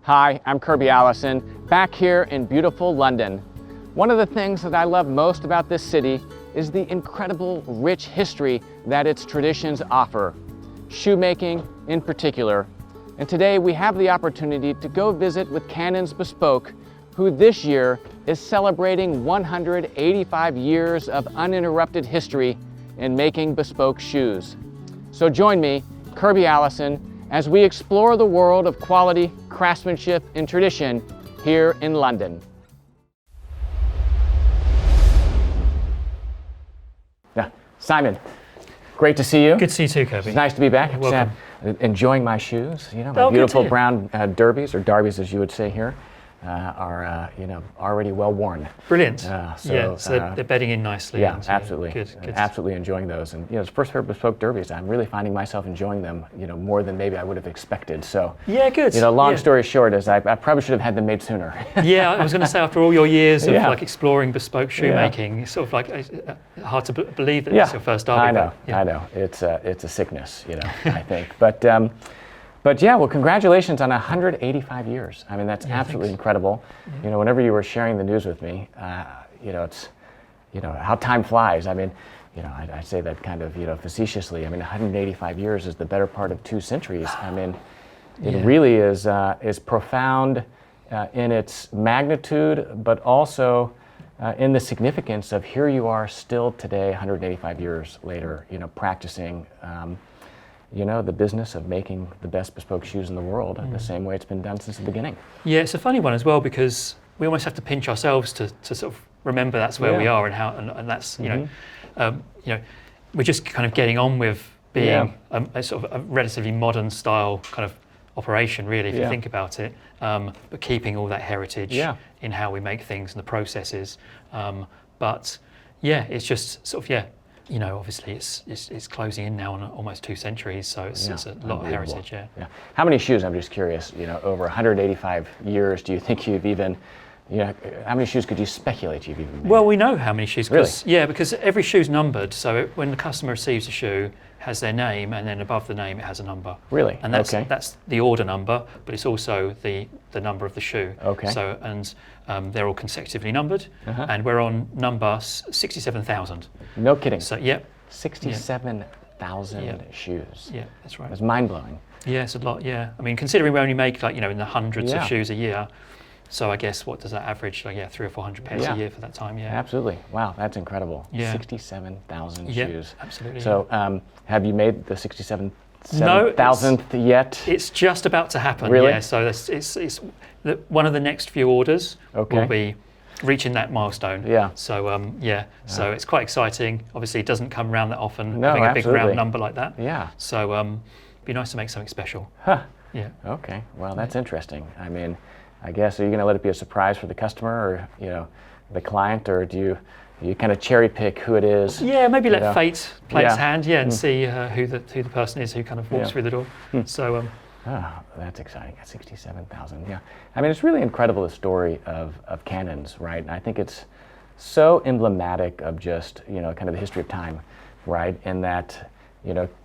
Hi, I'm Kirby Allison, back here in beautiful London. One of the things that I love most about this city is the incredible rich history that its traditions offer, shoemaking in particular. And today we have the opportunity to go visit with Canons Bespoke, who this year is celebrating 185 years of uninterrupted history in making bespoke shoes. So join me, Kirby Allison, as we explore the world of quality, craftsmanship, and tradition here in London. Yeah, Simon, great to see you. Good to see you too, Kirby. It's nice to be back. Welcome. Enjoying my shoes, my beautiful brown derbies, or derbies as you would say here, are already well worn. Brilliant. So they're bedding in nicely. Yeah, absolutely. Good. Absolutely enjoying those. And it's the first pair of bespoke derbies. I'm really finding myself enjoying them, more than maybe I would have expected. So yeah, good. Long story short is I probably should have had them made sooner. Yeah, I was going to say after all your years of exploring bespoke shoemaking, it's sort of like hard to believe that it's your first derby. I know. It's a sickness, I think. But yeah, well, congratulations on 185 years. I mean, that's absolutely incredible. Yeah. Whenever you were sharing the news with me, it's, how time flies. I mean, I say that kind of, facetiously. I mean, 185 years is the better part of 2 centuries. I mean, it really is profound in its magnitude, but also in the significance of here you are still today, 185 years later, practicing the business of making the best bespoke shoes in the world the same way it's been done since the beginning. Yeah, it's a funny one as well because we almost have to pinch ourselves to sort of remember that's where we are and that's we're just kind of getting on with being a sort of a relatively modern style kind of operation, really, if you think about it, but keeping all that heritage in how we make things and the processes. But yeah, it's just sort of obviously it's closing in now on almost 2 centuries, so it's a lot of heritage. Yeah. How many shoes? I'm just curious. Over 185 years, do you think you've even? How many shoes could you speculate you've even made? Well, we know how many shoes. Really? Yeah, because every shoe's numbered. So when the customer receives a shoe, it has their name, and then above the name it has a number. Really? And that's the order number, but it's also the number of the shoe. Okay. So they're all consecutively numbered, and we're on number 67,000. No kidding. So 67,000 shoes. Yeah, that's right. It's mind blowing. Yeah, it's a lot. Yeah, I mean, considering we only make in the hundreds of shoes a year. So I guess what does that average? 300 or 400 pairs a year for that time. Yeah, absolutely. Wow, that's incredible. Yeah. 67,000 shoes. Yeah, absolutely. So have you made the 67,000th yet? It's just about to happen. Really? Yeah. So it's one of the next few orders will be reaching that milestone. Yeah. So so it's quite exciting. Obviously, it doesn't come around that often. No, having a absolutely. big round number like that. Yeah. So it'd be nice to make something special. Huh. Yeah. Okay. Well, that's interesting. I mean, I guess, are you going to let it be a surprise for the customer or, the client, or do you kind of cherry pick who it is? Yeah, maybe let fate play its hand, and see who the person is who kind of walks through the door. So. That's exciting. 67,000. Yeah. I mean, it's really incredible, the story of Canons, right? And I think it's so emblematic of just, kind of the history of time, right? In that,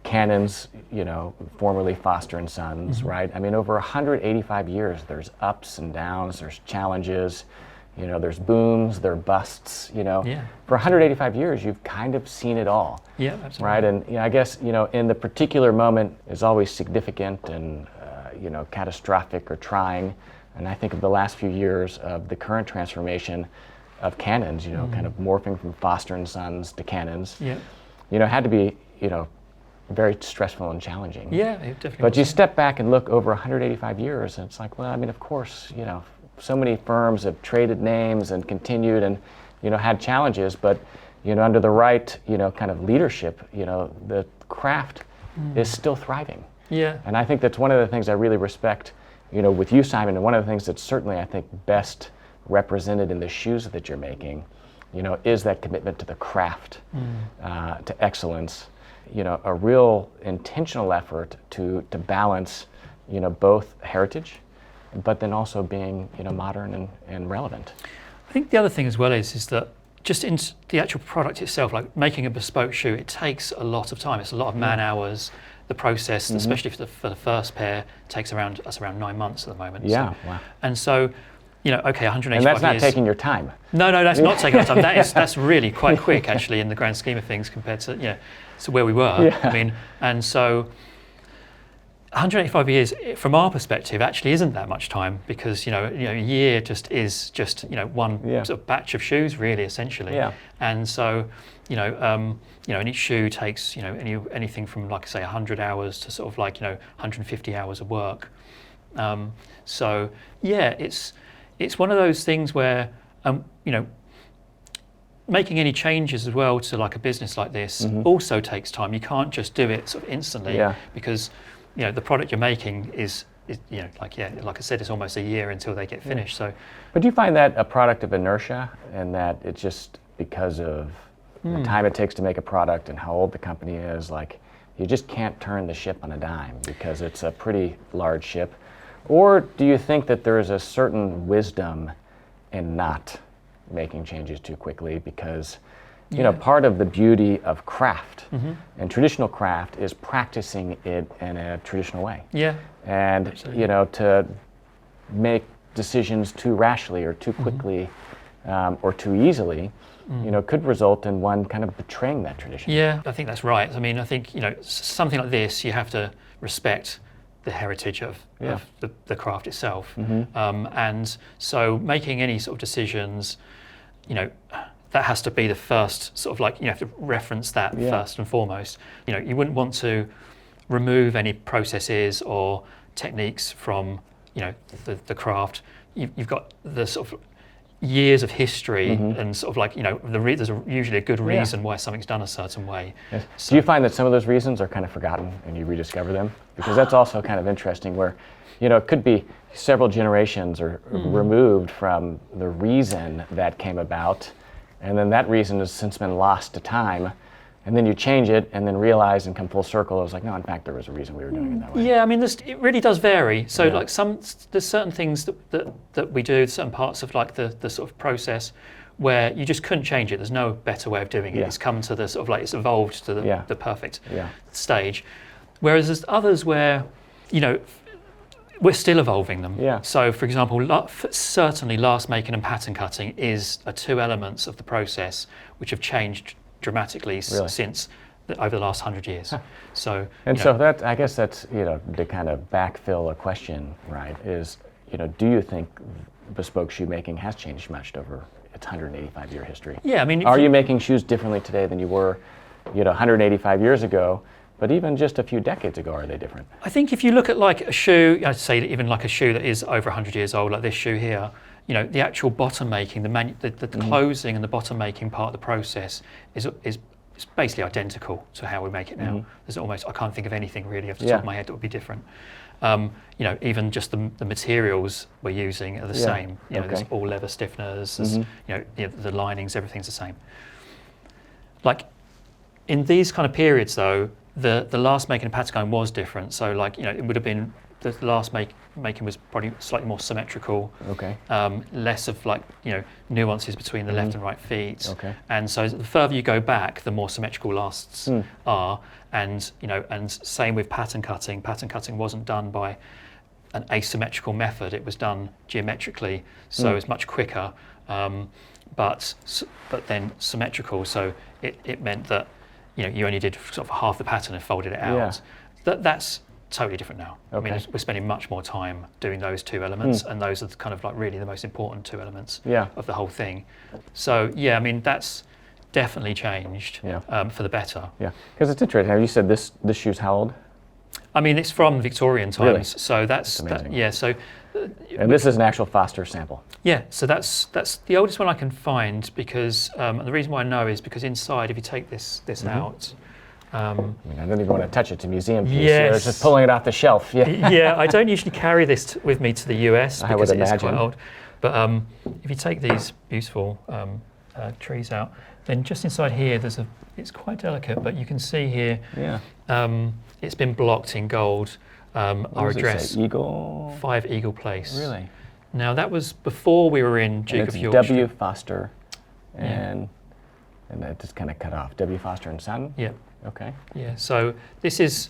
Canons, formerly Foster and Sons, right? I mean, over 185 years, there's ups and downs, there's challenges, there's booms, there are busts, For 185 years, you've kind of seen it all. Yeah, absolutely. Right, and I guess, in the particular moment is always significant and, catastrophic or trying. And I think of the last few years of the current transformation of Canons, kind of morphing from Foster and Sons to Canons. Yeah. Had to be, very stressful and challenging. Yeah, it definitely. But you step back and look over 185 years, and it's like, well, I mean, of course, so many firms have traded names and continued and, had challenges, but, under the right, kind of leadership, the craft is still thriving. Yeah. And I think that's one of the things I really respect, with you, Simon, and one of the things that's certainly, I think, best represented in the shoes that you're making, is that commitment to the craft, to excellence, a real intentional effort to balance, both heritage, but then also being, modern and relevant. I think the other thing as well is that just in the actual product itself, like making a bespoke shoe, it takes a lot of time. It's a lot of man hours, the process, especially for the first pair, takes around 9 months at the moment. Yeah, so, wow. And so, you know, okay, 185 years. And that's not taking your time. No, that's not taking our time. That's really quite quick, actually, in the grand scheme of things, compared to to where we were. Yeah. I mean, and so 185 years, from our perspective, actually isn't that much time, because a year just is one sort of batch of shoes, really, essentially. Yeah. And so, and each shoe takes anything from, like I say, 100 hours to sort of 150 hours of work. So yeah, it's one of those things where making any changes as well to like a business like this also takes time. You can't just do it sort of instantly, because the product you're making is like I said, it's almost a year until they get finished. So, but do you find that a product of inertia, and that it's just because of the time it takes to make a product and how old the company is, like you just can't turn the ship on a dime because it's a pretty large ship? Or do you think that there is a certain wisdom in not making changes too quickly, because part of the beauty of craft and traditional craft is practicing it in a traditional way. Yeah. And to make decisions too rashly or too quickly or too easily, could result in one kind of betraying that tradition. Yeah, I think that's right. I mean, I think something like this, you have to respect the heritage of the craft itself, and so making any sort of decisions, that has to be the first sort of you have to reference that first and foremost. You wouldn't want to remove any processes or techniques from the craft. You've got the sort of years of history and sort of there's usually a good reason why something's done a certain way. Yes. So, do you find that some of those reasons are kind of forgotten and you rediscover them? Because that's also kind of interesting, where it could be several generations or removed from the reason that came about, and then that reason has since been lost to time, and then you change it and then realize and come full circle, it was like, no, in fact, there was a reason we were doing it that way. Yeah, I mean, it really does vary. So there's certain things that we do, certain parts of the sort of process where you just couldn't change it. There's no better way of doing it. It's come to the sort of it's evolved to the perfect stage. Whereas there's others where, we're still evolving them. Yeah. So, for example, certainly lastmaking and pattern cutting are two elements of the process which have changed dramatically since over the last 100 years. Huh. So, so that, I guess that's to kind of backfill a question, right? Is do you think bespoke shoemaking has changed much over its 185-year history? Yeah, I mean, are you making shoes differently today than you were, 185 years ago? But even just a few decades ago, are they different? I think if you look at like a shoe, I'd say even like a shoe that is over 100 years old, like this shoe here, the actual bottom making, the closing and the bottom making part of the process is basically identical to how we make it now. There's I can't think of anything really off the top of my head that would be different. Even just the materials we're using are the same. There's all leather stiffeners, the linings, everything's the same. Like in these kind of periods though, the last making and pattern cutting was different. So it would have been, the last making was probably slightly more symmetrical. Okay. Less of nuances between the left and right feet. Okay. And so the further you go back, the more symmetrical lasts are. And and same with pattern cutting. Pattern cutting wasn't done by an asymmetrical method. It was done geometrically, so it's much quicker, but then symmetrical. So it meant that you only did sort of half the pattern and folded it out. That's totally different now. Okay. I mean, we're spending much more time doing those two elements, and those are kind of really the most important two elements of the whole thing. So yeah, I mean, that's definitely changed for the better. Yeah, because it's interesting. Now you said this shoe's how old? I mean, it's from Victorian times, really? So that's amazing. So. And this is an actual Foster sample. Yeah, so that's the oldest one I can find, because and the reason why I know is because inside, if you take this out. I don't even want to touch it. It's a museum piece. Yes. It's just pulling it off the shelf. Yeah, I don't usually carry this with me to the US because it is quite old. But if you take these beautiful trees out, then just inside here, it's quite delicate, but you can see here, it's been blocked in gold. Our address, Eagle? 5 Eagle Place. Really? Now that was before we were in Duke of Yorkshire. W. Foster, and that just kind of cut off. W. Foster and Son? Yeah. Okay. Yeah, so this is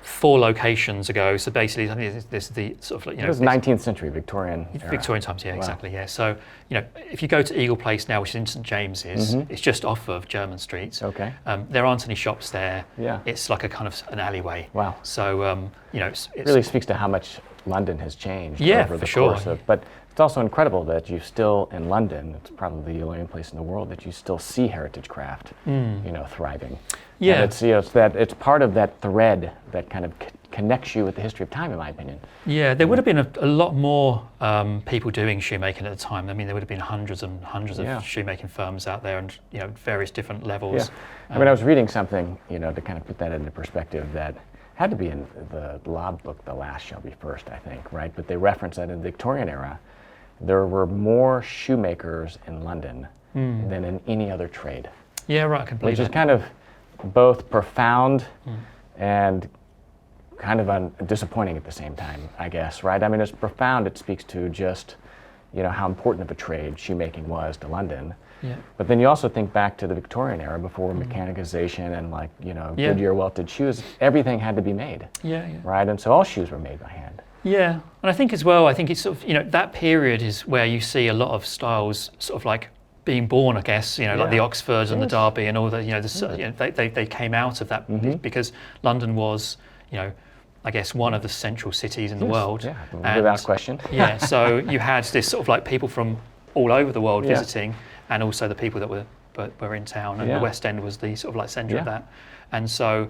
4 locations ago. So basically, I think this is the sort of like, It was 19th century Victorian era. Victorian times, yeah, Wow. exactly, yeah. So, if you go to Eagle Place now, which is in St James's, it's just off of German Street. Okay. There aren't any shops there. Yeah. It's like a kind of an alleyway. Wow. So, it's really speaks to how much London has changed Yeah, over the for sure. course of. But it's also incredible that you still in London. It's probably the only place in the world that you still see heritage craft, thriving. Yeah. And it's part of that thread that kind of connects you with the history of time, in my opinion. Yeah, there would have been a lot more people doing shoemaking at the time. I mean, there would have been hundreds and hundreds of shoemaking firms out there, and various different levels. Yeah. I mean, I was reading something, to kind of put that into perspective, that had to be in the Lob book, The Last Shall Be First, I think, right? But they reference that in the Victorian era, there were more shoemakers in London than in any other trade. Yeah, right, I can believe Which is kind of both profound and kind of disappointing at the same time, I guess, right? I mean, it's profound. It speaks to just, how important of a trade shoemaking was to London. Yeah. But then you also think back to the Victorian era before mechanization and Goodyear welted shoes. Everything had to be made. Yeah. Right, and so all shoes were made by hand. Yeah, and I think as well, it's sort of, that period is where you see a lot of styles sort of like being born, I guess, like the Oxfords and the Derby and all that, they came out of that because London was, I guess, one of the central cities in the world. Yeah, without question. Yeah, so you had this sort of like people from all over the world visiting, and also the people that were in town, and the West End was the sort of like centre of that. And so,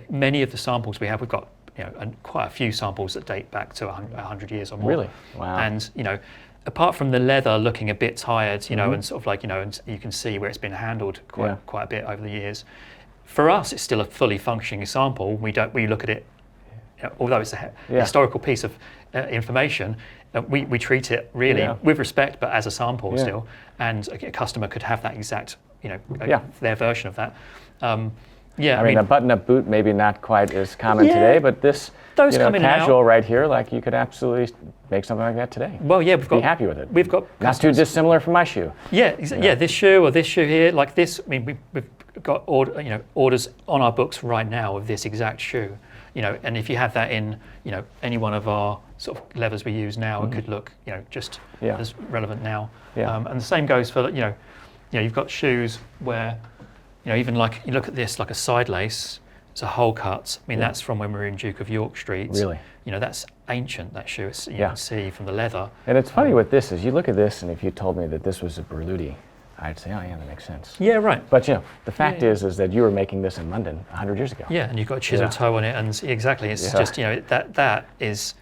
many of the samples we've got, and quite a few samples that date back to 100 years or more. Really? Wow. And, apart from the leather looking a bit tired, and sort of like, and you can see where it's been handled quite a bit over the years. For us, it's still a fully functioning sample. We look at it, although it's a historical piece of information, we treat it really with respect, but as a sample still. And a customer could have that exact, their version of that. I mean, a button-up boot maybe not quite as common today, but this casual right here, like you could absolutely make something like that today. Well, yeah, be happy with it. We've got not too dissimilar from my shoe. Yeah, this shoe or this shoe here, like this. I mean, we've got orders on our books right now of this exact shoe. And if you have that in any one of our sort of levers we use now, it could look just as relevant now. Yeah. And the same goes for you've got shoes where even like you look at this, like a side lace, it's a hole cut. I mean, that's from when we were in Duke of York Street. Really? That's ancient, that shoe. You can see from the leather. And it's funny with this is you look at this, and if you told me that this was a Berluti, I'd say, oh yeah, that makes sense. Yeah, right. But the fact is that you were making this in London 100 years ago. Yeah, and you've got a chisel toe on it, and exactly, it's just that is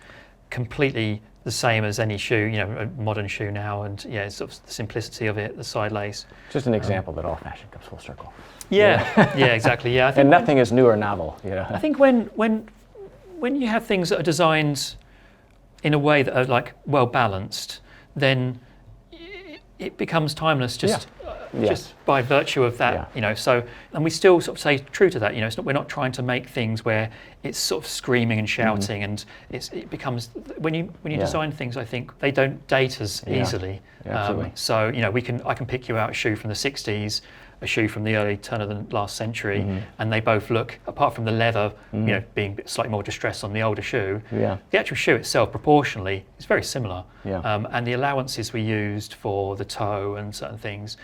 completely the same as any shoe, a modern shoe now, and it's sort of the simplicity of it, the side lace. Just an example that all fashion comes full circle. Yeah, exactly. Yeah, I think and nothing is new or novel. I think when you have things that are designed in a way that are like well balanced, then it becomes timeless just by virtue of that, So, and we still sort of stay true to that. We're not trying to make things where it's sort of screaming and shouting, and it becomes when you design things. I think they don't date as easily. Absolutely. So I can pick you out a shoe from the '60s, a shoe from the early turn of the last century, and they both look, apart from the leather, being slightly more distressed on the older shoe, the actual shoe itself proportionally is very similar. And the allowances we used for the toe and certain things,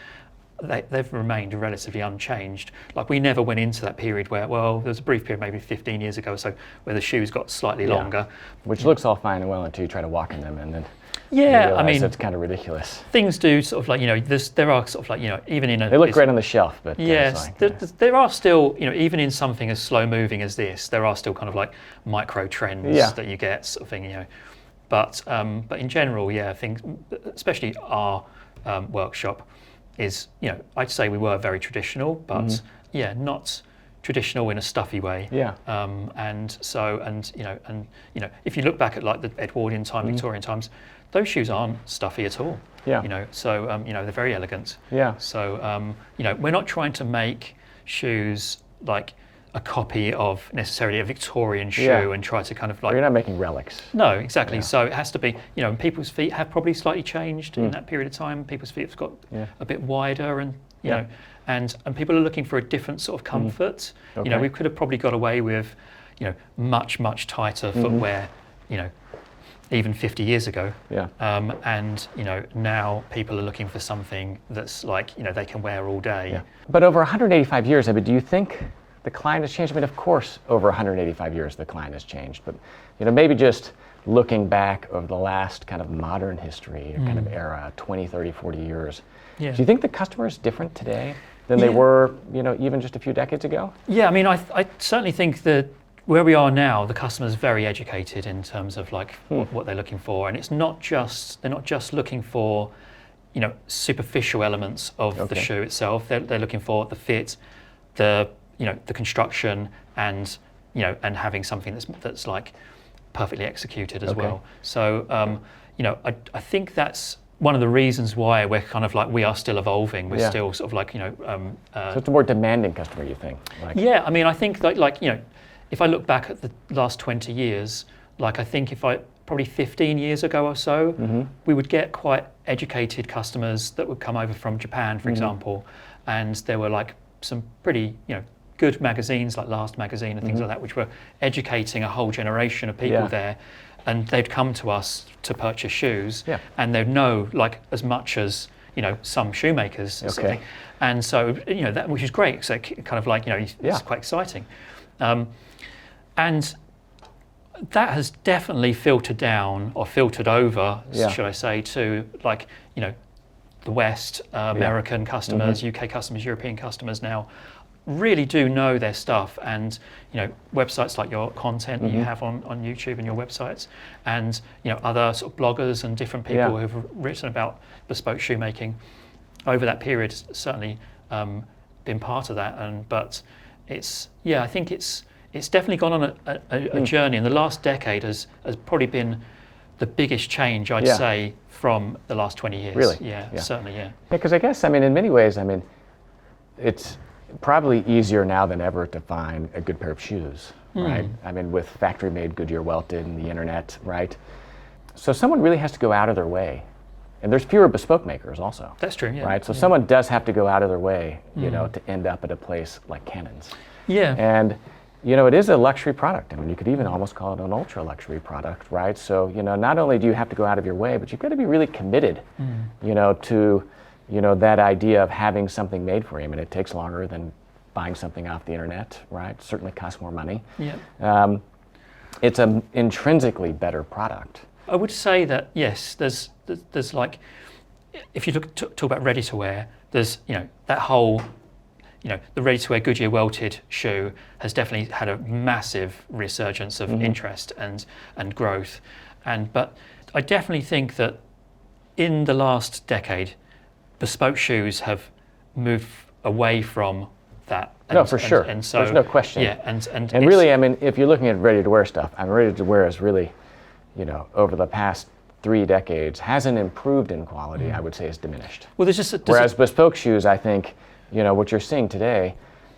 they've remained relatively unchanged. Like we never went into that period where, well, there was a brief period maybe 15 years ago or so where the shoes got slightly longer. Which looks all fine and well until you try to walk in them, and then I mean, it's kind of ridiculous. Things do sort of like, there are sort of like, even in a... They look great on the shelf, but... Yes, there are still, even in something as slow moving as this, there are still kind of like micro trends that you get sort of thing, But in general, I think, especially our workshop is, I'd say we were very traditional, but not traditional in a stuffy way. And if you look back at like the Edwardian time, Victorian times, those shoes aren't stuffy at all. So they're very elegant. So we're not trying to make shoes like a copy of necessarily a Victorian shoe and try to kind of like... You're not making relics. No, exactly. So it has to be, and people's feet have probably slightly changed in that period of time. People's feet have got a bit wider, and you know, and people are looking for a different sort of comfort. We could have probably got away with, much tighter footwear, even 50 years ago. Yeah. And now people are looking for something that's like they can wear all day. Yeah. But over 185 years, I mean, do you think the client has changed? I mean, of course, over 185 years, the client has changed. But maybe just looking back over the last kind of modern history, or kind of era, 20, 30, 40 years, do you think the customer is different today than they were, even just a few decades ago? Yeah, I mean, I certainly think that where we are now, the customer is very educated in terms of like what they're looking for, and they're not just looking for, superficial elements of the shoe itself. They're looking for the fit, the construction, and and having something that's like perfectly executed as well. So I think that's one of the reasons why we're kind of like, we are still evolving. We're still sort of like, so it's a more demanding customer, you think? Yeah, I mean, I think like if I look back at the last 20 years, like I think probably 15 years ago or so, we would get quite educated customers that would come over from Japan, for example, and there were like some pretty, good magazines like Last Magazine and things like that, which were educating a whole generation of people there. And they'd come to us to purchase shoes, and they'd know like as much as some shoemakers, or something. And so that, which is great. So kind of like it's quite exciting, and that has definitely filtered down or filtered over, should I say, to like the West, American customers, UK customers, European customers now really do know their stuff, and websites like your content that you have on YouTube and your websites, and other sort of bloggers and different people who've written about bespoke shoemaking over that period certainly been part of that. But I think it's definitely gone on a journey, and the last decade has probably been the biggest change, I'd say, from the last 20 years. Really? Yeah, certainly, yeah. Because I guess, I mean, in many ways, I mean, it's probably easier now than ever to find a good pair of shoes, right? I mean, with factory-made, Goodyear welted, and the internet, right? So someone really has to go out of their way. And there's fewer bespoke makers also. That's true, yeah. Right? So someone does have to go out of their way, to end up at a place like Canons. Yeah. And, it is a luxury product. I mean, you could even almost call it an ultra luxury product, right? So, not only do you have to go out of your way, but you've got to be really committed, to that idea of having something made for you. I mean, it takes longer than buying something off the internet, right? It certainly costs more money. Yeah. It's an intrinsically better product. I would say that, yes, there's like, if you talk about ready to wear, there's, that whole, the ready to wear Goodyear welted shoe has definitely had a massive resurgence of interest and growth. But I definitely think that in the last decade, bespoke shoes have moved away from that. No, for sure. And so, there's no question. Yeah, and really, I mean, if you're looking at ready-to-wear stuff, ready-to-wear is really, over the past 3 decades, hasn't improved in quality. I would say it's diminished. Well, there's whereas bespoke shoes, I think, what you're seeing today,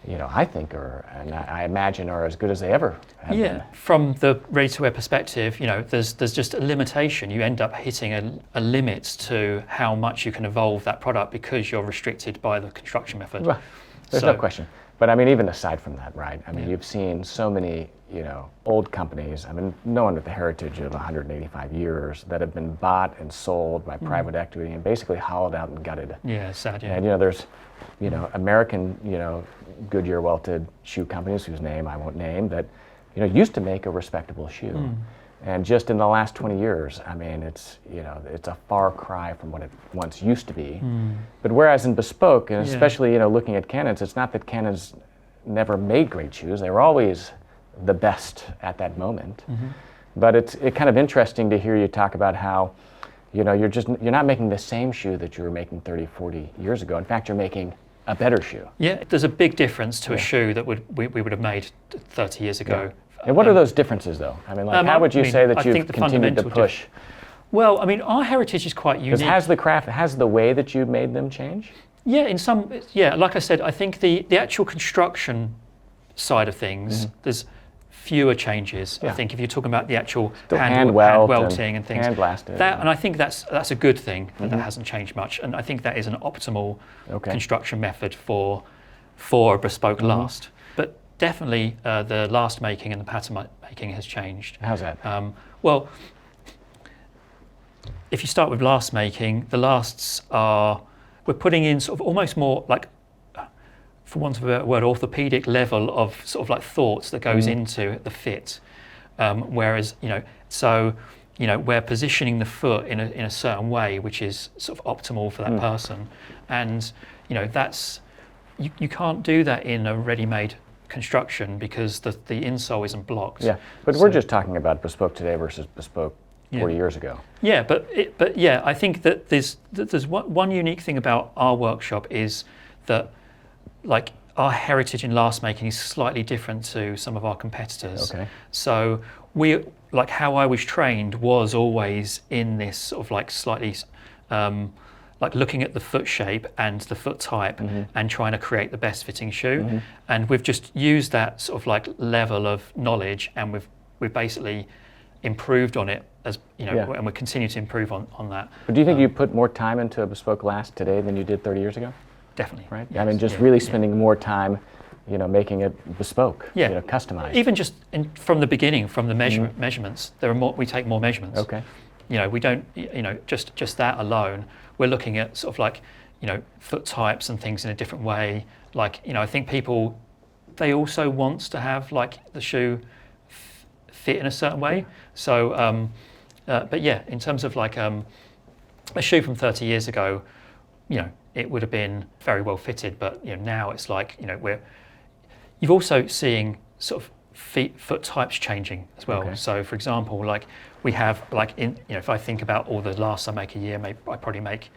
I think and I imagine are as good as they ever have been. From the ready-to-wear perspective, there's just a limitation. You end up hitting a limit to how much you can evolve that product because you're restricted by the construction method. Well, there's no question. But I mean, even aside from that, right? I mean, you've seen so many, old companies, I mean, no one with the heritage of 185 years that have been bought and sold by private equity and basically hollowed out and gutted. Yeah, sad, yeah. And, there's, American, Goodyear welted shoe companies whose name I won't name that, used to make a respectable shoe. And just in the last 20 years, I mean, it's a far cry from what it once used to be. But whereas in bespoke, and especially, looking at Canons, it's not that Canons never made great shoes. They were always the best at that moment. But it's kind of interesting to hear you talk about how, you're not making the same shoe that you were making 30, 40 years ago. In fact, you're making a better shoe. Yeah, there's a big difference to a shoe that we would have made 30 years ago. And what are those differences, though? I mean, how would you say that you've continued to push? Well, I mean, our heritage is quite unique. Has the way that you made them change? Yeah, like I said, I think the actual construction side of things, there's fewer changes. I think if you're talking about the actual hand welting and things, hand blasted, and I think that's a good thing that hasn't changed much. And I think that is an optimal construction method for a bespoke last. But definitely the last making and the pattern making has changed. How's that? Well, if you start with last making, the lasts are, we're putting in sort of almost more like, for want of a better word, orthopedic level of sort of like thoughts that goes into the fit. Whereas, so, we're positioning the foot in a certain way, which is sort of optimal for that person. And, that's, you can't do that in a ready-made construction because the insole isn't blocked. Yeah, but we're just talking about bespoke today versus bespoke 40 years ago. Yeah, but yeah, I think that there's one unique thing about our workshop is that, like, our heritage in last making is slightly different to some of our competitors. Okay. So we, like, how I was trained was always in this sort of like slightly like looking at the foot shape and the foot type and trying to create the best fitting shoe. And we've just used that sort of like level of knowledge, and we've basically improved on it, as and we continue to improve on that. But do you think you put more time into a bespoke last today than you did 30 years ago? Definitely. Right? Yes. I mean, just really spending more time, making it bespoke, customized. Even just from the beginning, from the measurements, there are more. We take more measurements. Okay. We don't. Just that alone, we're looking at sort of like, foot types and things in a different way. Like, I think people, they also want to have like the shoe fit in a certain way. So, but yeah, in terms of like a shoe from 30 years ago, it would have been very well fitted, but now it's like, you've also seeing sort of foot types changing as well. Okay. So for example, like we have like if I think about all the lasts I make a year, I probably make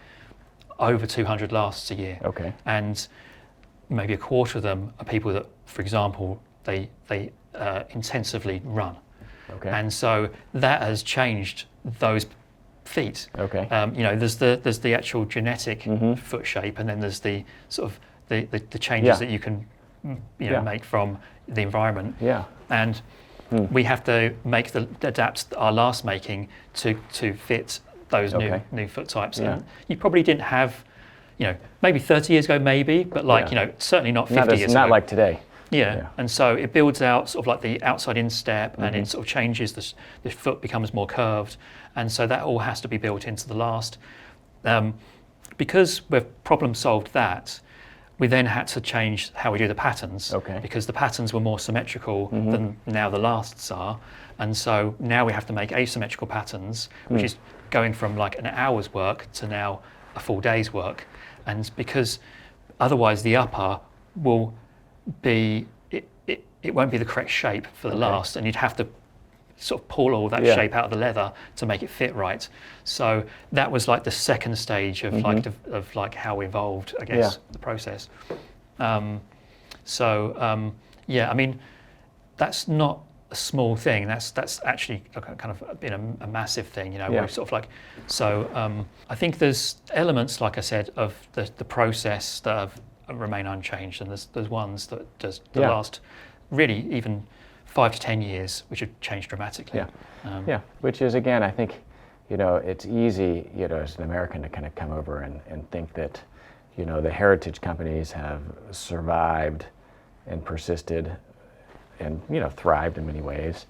over 200 lasts a year. Okay. And maybe a quarter of them are people that, for example, they intensively run. Okay. And so that has changed those feet. Okay. There's the actual genetic foot shape, and then there's the sort of the changes that you can make from the environment. Yeah. And we have to adapt our last making to fit those new foot types. Yeah. And you probably didn't have, maybe 30 years ago, maybe, but like certainly not 50 years ago. Not like today. Yeah, and so it builds out sort of like the outside instep, and it sort of changes, the foot becomes more curved, and so that all has to be built into the last. Because we've problem solved that, we then had to change how we do the patterns, because the patterns were more symmetrical than now the lasts are, and so now we have to make asymmetrical patterns, which is going from like an hour's work to now a full day's work, and because otherwise the upper will be, it won't be the correct shape for the last, and you'd have to sort of pull all that shape out of the leather to make it fit right. So that was like the second stage of like how we evolved, I guess, the process. I mean, that's not a small thing. That's actually kind of been a massive thing. We're sort of like, so I think there's elements, like I said, of the process that have remain unchanged, and there's ones that just the last really even 5 to 10 years which have changed dramatically. Which is, again, I think it's easy as an American to kind of come over and think that the heritage companies have survived and persisted and thrived in many ways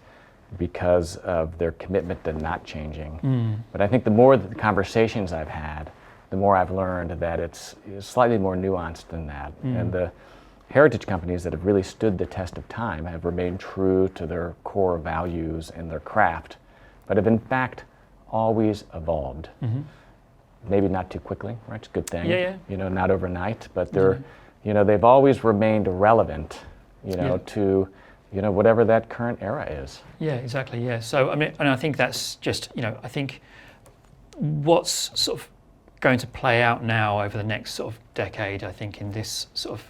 because of their commitment to not changing. But I think the more the conversations I've had, the more I've learned that it's slightly more nuanced than that. And the heritage companies that have really stood the test of time have remained true to their core values and their craft, but have in fact always evolved. Maybe not too quickly, right? It's a good thing. Not overnight, but they're, they've always remained relevant, to, whatever that current era is. Yeah, exactly. Yeah. So I mean, and I think that's just, I think what's sort of going to play out now over the next sort of decade, I think, in this sort of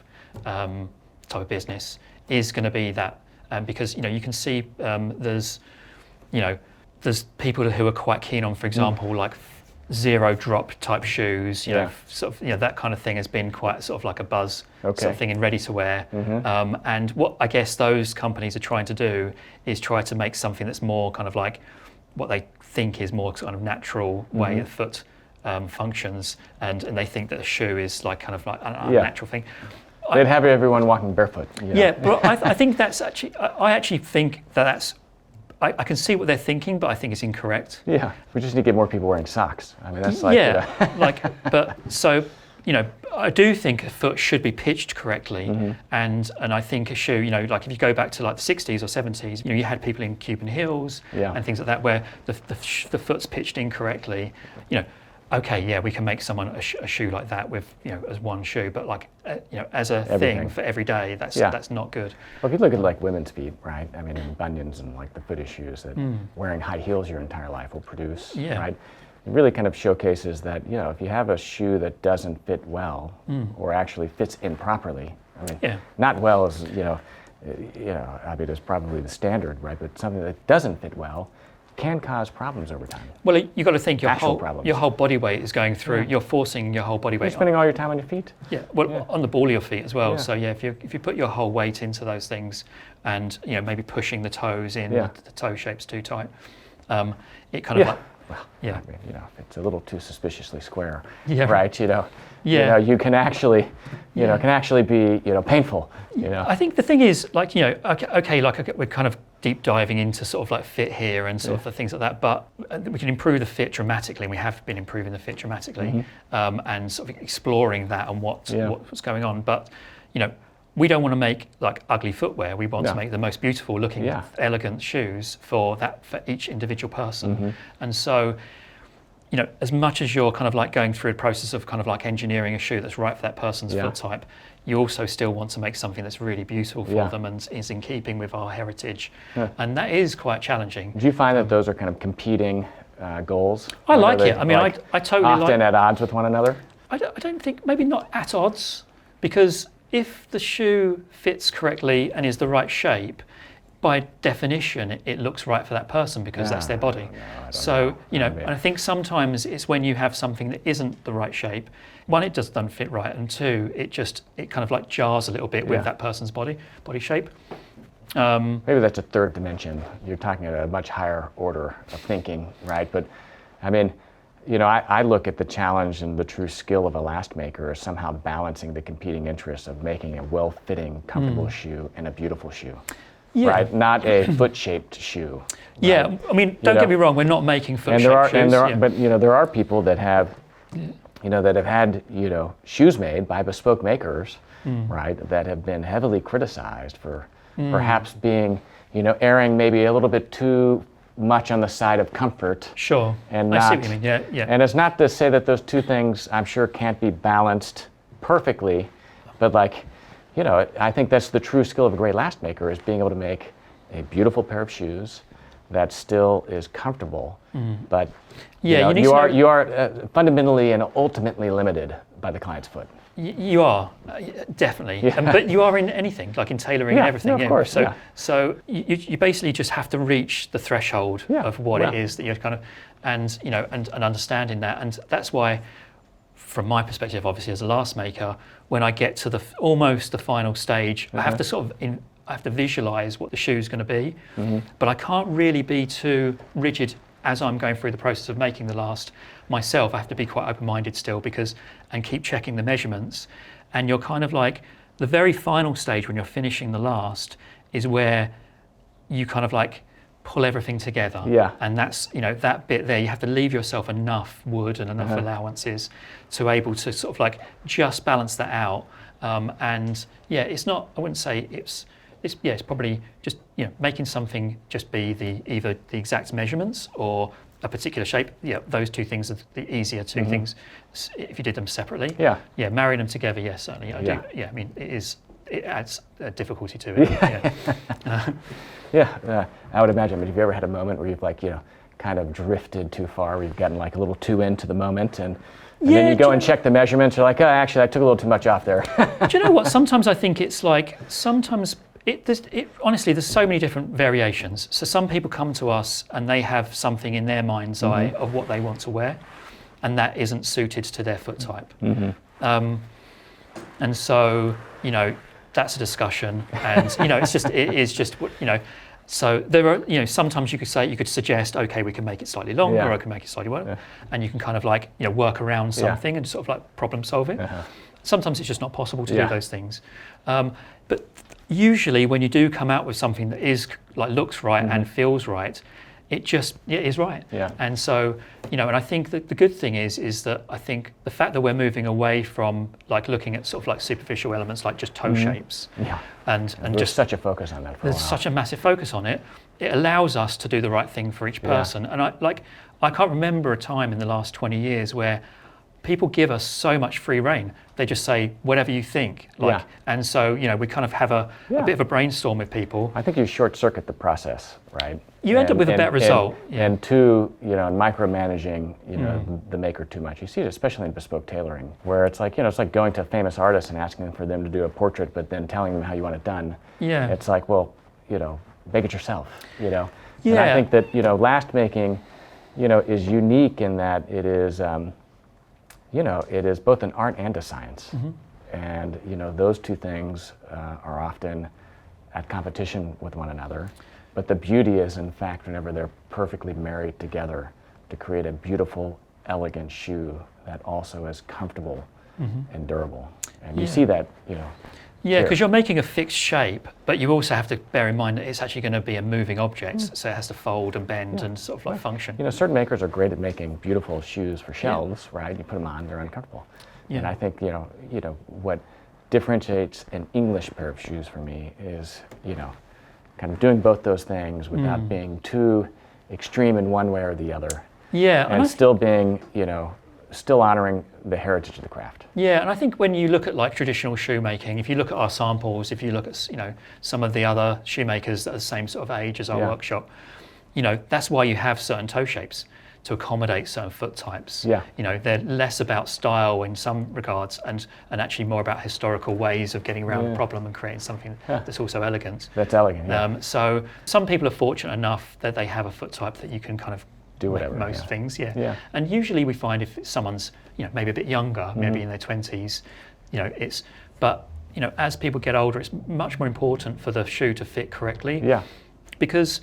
type of business is going to be that, because you can see there's people who are quite keen on, for example, like zero drop type shoes, sort of that kind of thing has been quite sort of like a buzz sort of thing in ready to wear. And what I guess those companies are trying to do is try to make something that's more kind of like what they think is more kind of natural way the foot functions, and they think that a shoe is like kind of like a natural thing. they'd have everyone walking barefoot. Yeah, but I think that's actually, I actually think that's, I can see what they're thinking, but I think it's incorrect. Yeah, we just need to get more people wearing socks. I mean, that's like... but so, I do think a foot should be pitched correctly, and I think a shoe, like if you go back to like the 60s or 70s, you had people in Cuban heels and things like that where the foot's pitched incorrectly. Okay, yeah, we can make someone a shoe like that with, as one shoe, but like, as a thing for every day, that's not good. Well, if you look at like women's feet, right? I mean, in bunions and like the footed shoes that wearing high heels your entire life will produce, right? It really kind of showcases that, if you have a shoe that doesn't fit well or actually fits improperly, I mean, not well is, I mean, it's probably the standard, right? But something that doesn't fit well can cause problems over time. Well, you've got to think your whole body weight is going through. You're forcing your whole body weight. You're spending all your time on your feet. Yeah, well, on the ball of your feet as well. So if you put your whole weight into those things, and maybe pushing the toes in, the toe shape's too tight, it kind of like. Well, I mean, if it's a little too suspiciously square, right? You can actually, can actually be, painful. I think the thing is, like, okay, like we're kind of deep diving into sort of like fit here and sort of the things like that, but we can improve the fit dramatically, and we have been improving the fit dramatically, and sort of exploring that and what's going on. But we don't want to make like ugly footwear. We want to make the most beautiful looking, elegant shoes for each individual person. And so, as much as you're kind of like going through a process of kind of like engineering a shoe that's right for that person's foot type, you also still want to make something that's really beautiful for them and is in keeping with our heritage. And that is quite challenging. Do you find that those are kind of competing goals? I like it. I mean, I totally often at odds with one another? I don't think, maybe not at odds, because if the shoe fits correctly and is the right shape, by definition, it looks right for that person because that's their body. So, and I think sometimes it's when you have something that isn't the right shape, one, it just doesn't fit right, and two, it kind of like jars a little bit with that person's body shape. Maybe that's a third dimension. You're talking at a much higher order of thinking, right? But I mean, I look at the challenge and the true skill of a lastmaker as somehow balancing the competing interests of making a well-fitting, comfortable shoe and a beautiful shoe. Right, not a foot-shaped shoe. Right? I mean, don't get me wrong. We're not making foot-shaped shoes. But there are people that have, that have had, shoes made by bespoke makers, right, that have been heavily criticized for perhaps being, erring maybe a little bit too much on the side of comfort. Sure. And I see what you mean. Yeah. And it's not to say that those two things, I'm sure, can't be balanced perfectly, but like. I think that's the true skill of a great lastmaker, is being able to make a beautiful pair of shoes that still is comfortable, but you are fundamentally and ultimately limited by the client's foot. You are, definitely, but you are in anything, like in tailoring and everything. No, of course. So you basically just have to reach the threshold of what it is that you're kind of, and understanding that, and that's why. From my perspective, obviously, as a lastmaker, when I get to almost the final stage, I have to I have to visualize what the shoe's going to be, but I can't really be too rigid as I'm going through the process of making the last myself. I have to be quite open-minded still and keep checking the measurements. And you're kind of like, the very final stage when you're finishing the last is where you kind of like pull everything together. And that's, that bit there, you have to leave yourself enough wood and enough allowances to able to sort of like just balance that out. And it's not, I wouldn't say it's probably just, making something just be either the exact measurements or a particular shape. Those two things are the easier two things if you did them separately. Marrying them together, yes, certainly. I do. I mean, it adds a difficulty to it. I would imagine. But have you ever had a moment where you've kind of drifted too far, where you've gotten like a little too into the moment, and then you go and check the measurements, you're like, oh, actually, I took a little too much off there. Do you know what? Sometimes I think it's like, honestly, there's so many different variations. So some people come to us and they have something in their mind's eye of what they want to wear, and that isn't suited to their foot type. And so, that's a discussion, and it is just So there are, sometimes you could suggest, okay, we can make it slightly longer, or I can make it slightly wider, and you can kind of like, work around something and sort of like problem solve it. Sometimes it's just not possible to do those things. But usually when you do come out with something that is like looks right and feels right, it is right. And so, and I think that the good thing is that I think the fact that we're moving away from like looking at sort of like superficial elements like just toe shapes, and just such a focus on that for a while. There's such a massive focus on it. It allows us to do the right thing for each person. And I can't remember a time in the last 20 years where people give us so much free rein. They just say whatever you think. And so, we kind of have a bit of a brainstorm with people. I think you short circuit the process, right? You end up with a better result. And two, micromanaging, the maker too much. You see it especially in bespoke tailoring, where it's like, it's like going to a famous artist and asking for them to do a portrait, but then telling them how you want it done. It's like, well, make it yourself, And I think that, last making, is unique in that it is, it is both an art and a science. And, those two things are often at competition with one another. But the beauty is, in fact, whenever they're perfectly married together to create a beautiful, elegant shoe that also is comfortable and durable. And you see that, Yeah, because you're making a fixed shape, but you also have to bear in mind that it's actually going to be a moving object, so it has to fold and bend and sort of like function. Certain makers are great at making beautiful shoes for shelves, right? You put them on, they're uncomfortable. And I think, what differentiates an English pair of shoes for me is, kind of doing both those things without being too extreme in one way or the other. And still being, still honoring the heritage of the craft. Yeah, and I think when you look at like traditional shoemaking, if you look at our samples, if you look at some of the other shoemakers that are the same sort of age as our workshop, that's why you have certain toe shapes to accommodate certain foot types. They're less about style in some regards and actually more about historical ways of getting around the problem and creating something that's also elegant. That's elegant. So some people are fortunate enough that they have a foot type that you can kind of do whatever. Most things, And usually we find if someone's, maybe a bit younger, maybe in their 20s, as people get older, it's much more important for the shoe to fit correctly. Because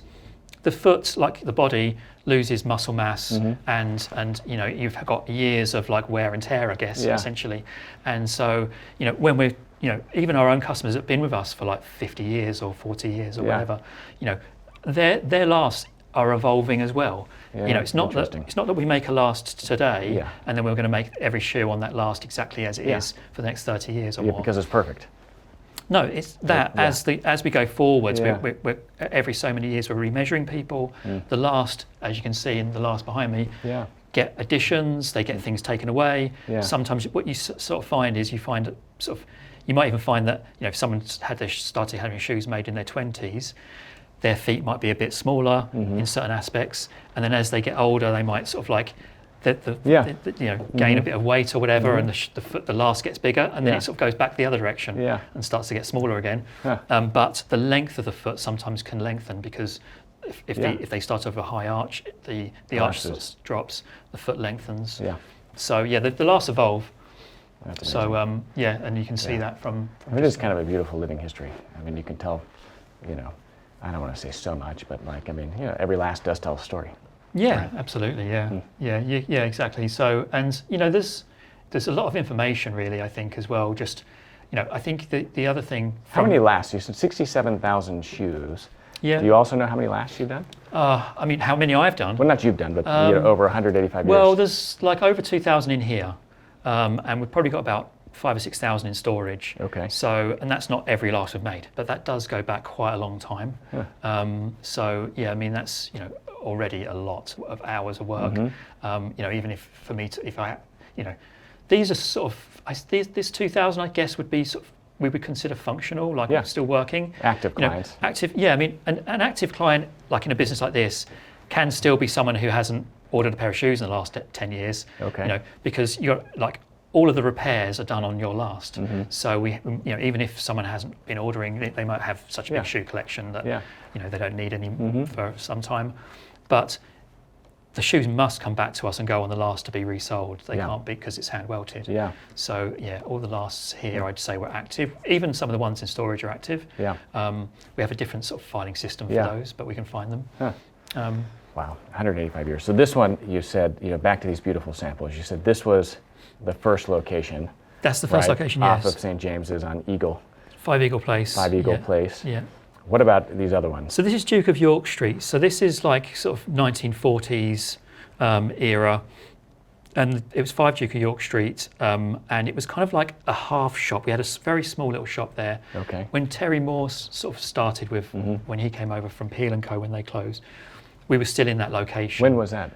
the foot, like the body, loses muscle mass, and you've got years of like wear and tear, I guess, essentially. And so, when we're, even our own customers that have been with us for like 50 years or 40 years or whatever, their lasts are evolving as well. It's not that we make a last today and then we're going to make every shoe on that last exactly as it is for the next 30 years or more. Because it's perfect. No, it's that as we go forwards, we're every so many years we're remeasuring people. The last, as you can see in the last behind me, get additions, they get things taken away. Sometimes what you sort of find is you might even find that if someone started having shoes made in their 20s, their feet might be a bit smaller in certain aspects, and then as they get older, they might sort of like gain a bit of weight or whatever, and the last gets bigger, and then it sort of goes back the other direction and starts to get smaller again. But the length of the foot sometimes can lengthen because if they start over a high arch, the arch sort of drops, the foot lengthens. So the lasts evolve. So and you can see that from it is kind of a beautiful living history. I mean, you can tell, I don't want to say so much, but every last does tell a story. Yeah, absolutely. Yeah, exactly. So, and there's a lot of information really, I think, as well. Just, I think the other thing. How many lasts? You said 67,000 shoes. Yeah. Do you also know how many lasts you've done? How many I've done? Well, not you've done, but over 185 years. Well, there's like over 2,000 in here, and we've probably got about 5,000 or 6,000 in storage. Okay. So, and that's not every last we've made, but that does go back quite a long time. So, that's already a lot of hours of work. Even if for me these are sort of this 2,000 I guess would be sort of we would consider functional, like still working. Active clients. An active client, like in a business like this, can still be someone who hasn't ordered a pair of shoes in the last 10 years. Okay. Because you're like all of the repairs are done on your last. So we, even if someone hasn't been ordering, they might have such a big shoe collection that they don't need any for some time. But the shoes must come back to us and go on the last to be resold. They Yeah. can't be, because it's hand welted. Yeah. So yeah, all the lasts here, I'd say, were active. Even some of the ones in storage are active. Yeah. We have a different sort of filing system for those, but we can find them. Huh. Wow, 185 years. So this one, you said, back to these beautiful samples, you said this was the first location. That's the first location, off yes. of St. James's on Eagle. 5 Eagle Place. 5 Eagle Place. Yeah. What about these other ones? So this is Duke of York Street. So this is like sort of 1940s era. And it was 5 Duke of York Street. And it was kind of like a half shop. We had a very small little shop there. Okay. When Terry Morse sort of started with, when he came over from Peel & Co. when they closed, we were still in that location. When was that?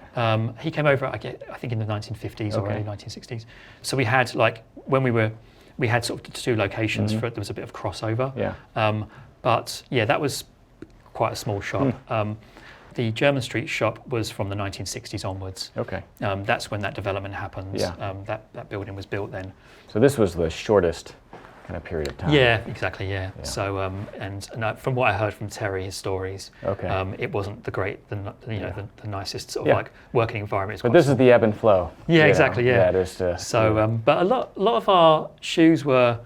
He came over, I think in the 1950s or Okay. early 1960s. So we had we had sort of 2 locations for it. There was a bit of crossover. Yeah. But yeah, that was quite a small shop. The German Street shop was from the 1960s onwards. Okay. That's when that development happened. Yeah. That building was built then. So this was the shortest kind of period of time. Yeah, exactly. Yeah. So and from what I heard from Terry, his stories, Okay. it wasn't the nicest sort of like working environment. But this is the ebb and flow. Yeah, exactly. Yeah. That is to, So, but a lot of our shoes were,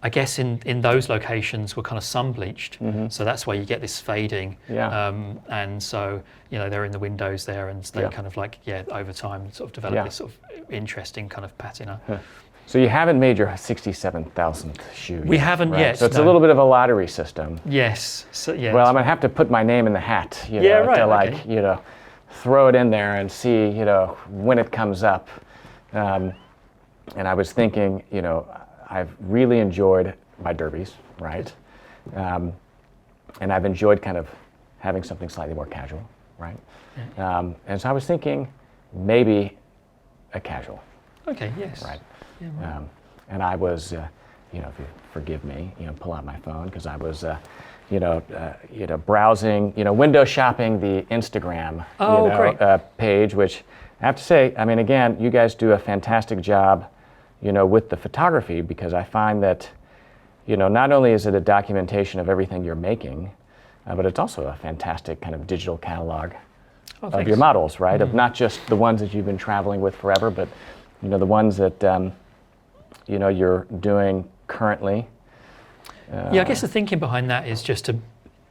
I guess, in those locations were kind of sun bleached. So that's why you get this fading. Yeah. And so they're in the windows there, and they kind of like over time sort of develop this sort of interesting kind of patina. Huh. So you haven't made your 67,000th shoe. We haven't right? yet. So it's a little bit of a lottery system. Yes. So, yeah. Well, I'm gonna have to put my name in the hat. To throw it in there and see when it comes up. And I was thinking, I've really enjoyed my derbies, right? And I've enjoyed kind of having something slightly more casual, right? Yeah. And so I was thinking maybe a casual. Okay. Yes. Right. Yeah, right. And I was, if you forgive me, pull out my phone because I was, browsing, window shopping the Instagram, page, which I have to say, I mean, again, you guys do a fantastic job, with the photography, because I find that, not only is it a documentation of everything you're making, but it's also a fantastic kind of digital catalog of your models, right? Of not just the ones that you've been traveling with forever, but the ones that you're doing currently. I guess the thinking behind that is just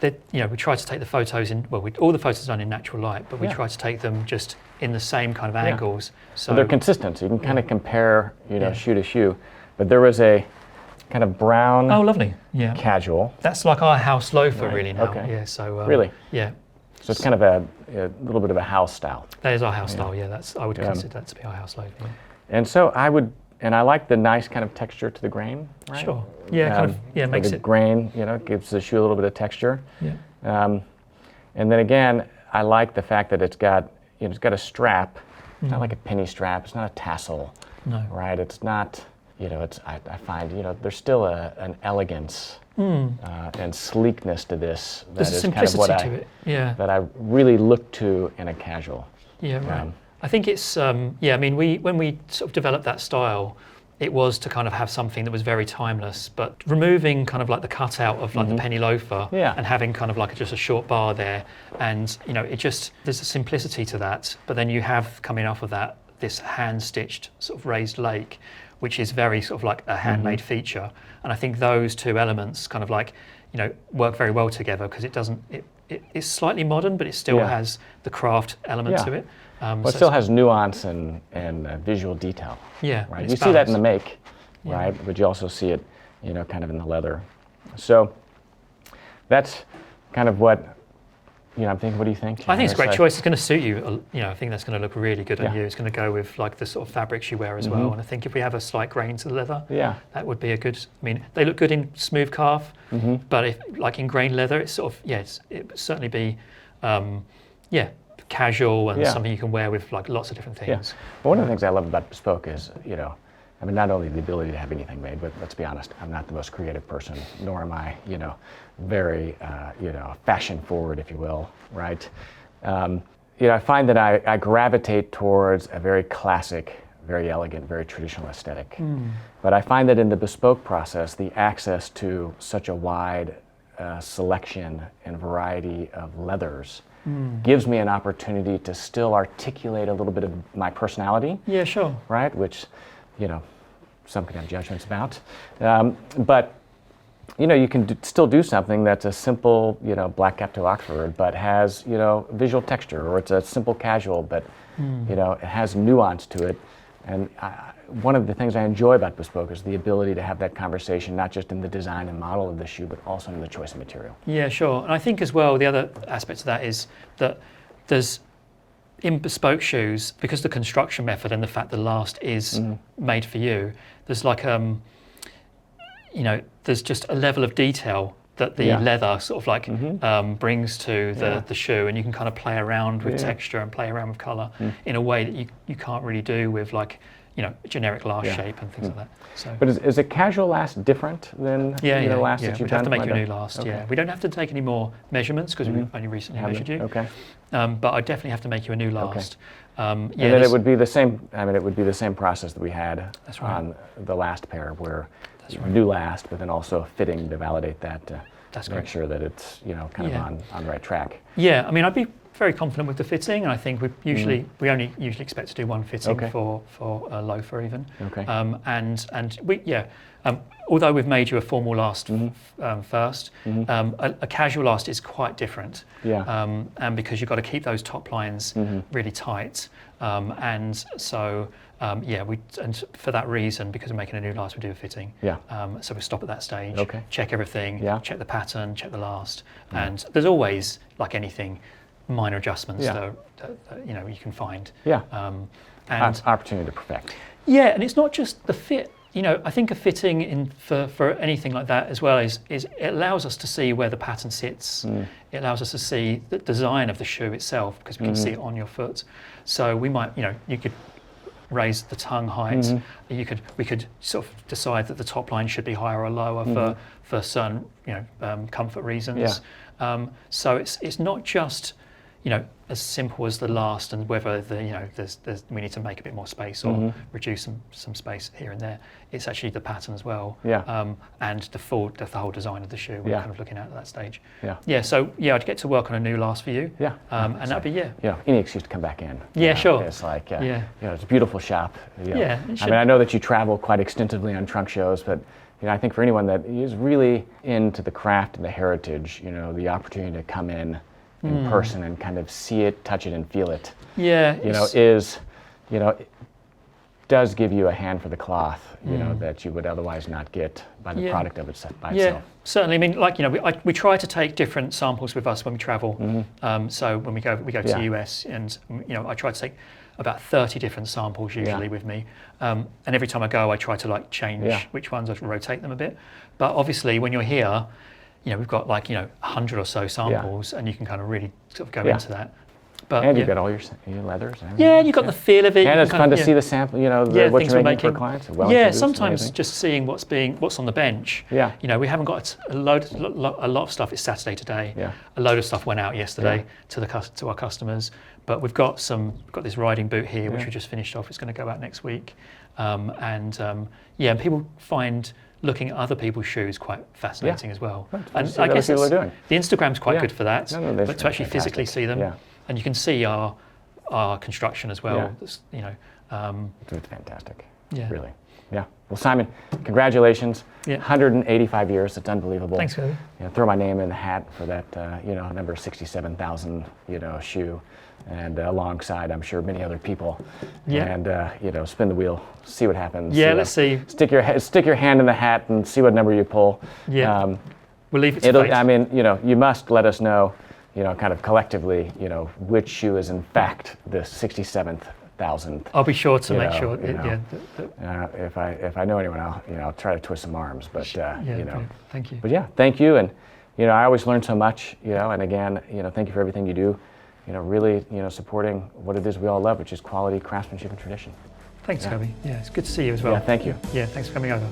we try to take the photos all the photos are done in natural light, but we try to take them just in the same kind of angles. So they're consistent, so you can kind of compare, shoe to shoe. But there was a kind of brown. Oh, lovely. Yeah. Casual. That's like our house loafer, really now. Okay. Yeah. So. Really. Yeah. So it's kind of a little bit of a house style. That is our house style. Yeah. I would consider that to be our house loafer. Yeah. And so I like the nice kind of texture to the grain, right? Sure. Yeah, makes the it. grain, gives the shoe a little bit of texture. Yeah. And then again, I like the fact that it's got a strap. It's not like a penny strap. It's not a tassel. No. Right. It's not. I find there's still an elegance and sleekness to this. There's a simplicity to it. Yeah. That I really look to in a casual. Yeah. Right. I think it's when we sort of developed that style, it was to kind of have something that was very timeless, but removing kind of like the cutout of like the penny loafer and having kind of like just a short bar there, and there's a simplicity to that, but then you have coming off of that this hand stitched sort of raised lake, which is very sort of like a handmade feature, and I think those 2 elements kind of like work very well together, because it's slightly modern, but it still has the craft element to it. But it still has nuance and visual detail. Yeah, right. You see that in the make, right? But you also see it, kind of in the leather. So that's kind of what I'm thinking. What do you think? I think it's a great choice. It's going to suit you. I think that's going to look really good on you. It's going to go with like the sort of fabrics you wear as well. And I think if we have a slight grain to the leather, that would be a good. I mean, they look good in smooth calf, but if like in grain leather, it's sort of it would certainly be, casual and something you can wear with like lots of different things. Yeah. But one of the things I love about Bespoke is, not only the ability to have anything made, but let's be honest, I'm not the most creative person, nor am I, very, fashion forward, if you will, right? I find that I gravitate towards a very classic, very elegant, very traditional aesthetic. But I find that in the Bespoke process, the access to such a wide selection and variety of leathers gives me an opportunity to still articulate a little bit of my personality. Yeah, sure. Right, which, you know, some can have judgments about. But, you know, you can still do something that's a simple, you know, black cap to Oxford, but has, you know, visual texture, or it's a simple casual, but, you know, it has nuance to it. And one of the things I enjoy about Bespoke is the ability to have that conversation, not just in the design and model of the shoe, but also in the choice of material. Yeah, sure. And I think as well, the other aspect of that is that there's, in bespoke shoes, because the construction method and the fact the last is made for you, there's like, you know, there's just a level of detail that the leather sort of like brings to the shoe, and you can kind of play around with texture and play around with colour in a way that you can't really do with, like, you know, generic last shape and things like that. So, but is a casual last different than the last that you've we'd done? have to make you a new last. Okay. Yeah, we don't have to take any more measurements because we've only recently measured you. Okay. But I definitely have to make you a new last. Okay. And then it would be the same. I mean, it would be the same process that we had on the last pair, where new last, but then also fitting to validate that. To make sure that it's, you know, kind of on the right track. Yeah, I mean, I'd be very confident with the fitting, and I think we only usually expect to do one fitting for a loafer even. Okay. And we although we've made you a formal last first, a casual last is quite different. Yeah. And because you've got to keep those top lines really tight, and so. And for that reason, because we're making a new last, we do a fitting. Yeah. So we stop at that stage, check everything, check the pattern, check the last, and there's always, like anything, minor adjustments that you know, you can find. Yeah. And opportunity to perfect. Yeah, and it's not just the fit. You know, I think a fitting for anything like that as well is it allows us to see where the pattern sits. It allows us to see the design of the shoe itself, because we can see it on your foot. So we might, you know, you could raise the tongue height. We could sort of decide that the top line should be higher or lower for certain, you know, comfort reasons. Yeah. So it's not just, you know, as simple as the last and whether you know we need to make a bit more space or reduce some space here and there. It's actually the pattern as well. Yeah. And the whole design of the shoe we're kind of looking at that stage. Yeah. Yeah. So I'd get to work on a new last for you. Yeah. And that'd be You know, any excuse to come back in. Yeah, sure. It's like you know, it's a beautiful shop. You know. Yeah. I mean, I know that you travel quite extensively on trunk shows, but you know, I think for anyone that is really into the craft and the heritage, you know, the opportunity to come in person and kind of see it, touch it, and feel it. Yeah. You know, it does give you a hand for the cloth, you know, that you would otherwise not get by the product of it by itself. Yeah, certainly. I mean, like, you know, we try to take different samples with us when we travel. So when we go to the US, and you know, I try to take about 30 different samples usually with me. And every time I go, I try to like change which ones, I rotate them a bit. But obviously, when you're here, you know, we've got like, you know, 100 or so samples, and you can kind of really sort of go into that. But, and you've got all your leathers. And yeah, and you've got the feel of it. And it's fun to see the sample, you know, what you're making for clients. Sometimes just seeing what's on the bench. Yeah. You know, we haven't got a lot of stuff. It's Saturday today. Yeah. A load of stuff went out yesterday to our customers. But we've got this riding boot here, which we just finished off. It's going to go out next week. And people find looking at other people's shoes quite fascinating as well. And I guess the Instagram's quite good for that, but to actually physically see them, and you can see our construction as well. You know, it's fantastic. Yeah, really. Yeah. Well, Simon, congratulations. 185 years. It's unbelievable. Thanks, Kirby. You know, throw my name in the hat for that. You know, number 67,000. You know, shoe. And alongside, I'm sure, many other people. Yeah. And you know, spin the wheel, see what happens. Yeah, let's see. Stick your hand in the hat and see what number you pull. Yeah. We'll leave it to fate. I mean, you know, you must let us know, you know, kind of collectively, you know, which shoe is in fact the 67,000. I'll be sure to make sure. If I know anyone, I'll try to twist some arms. But you know, thank you. But yeah, thank you. And you know, I always learn so much. You know, and again, you know, thank you for everything you do. You know, really, you know, supporting what it is we all love, which is quality, craftsmanship, and tradition. Thanks, Kirby. Yeah, it's good to see you as well. Yeah, thank you. Yeah, thanks for coming over.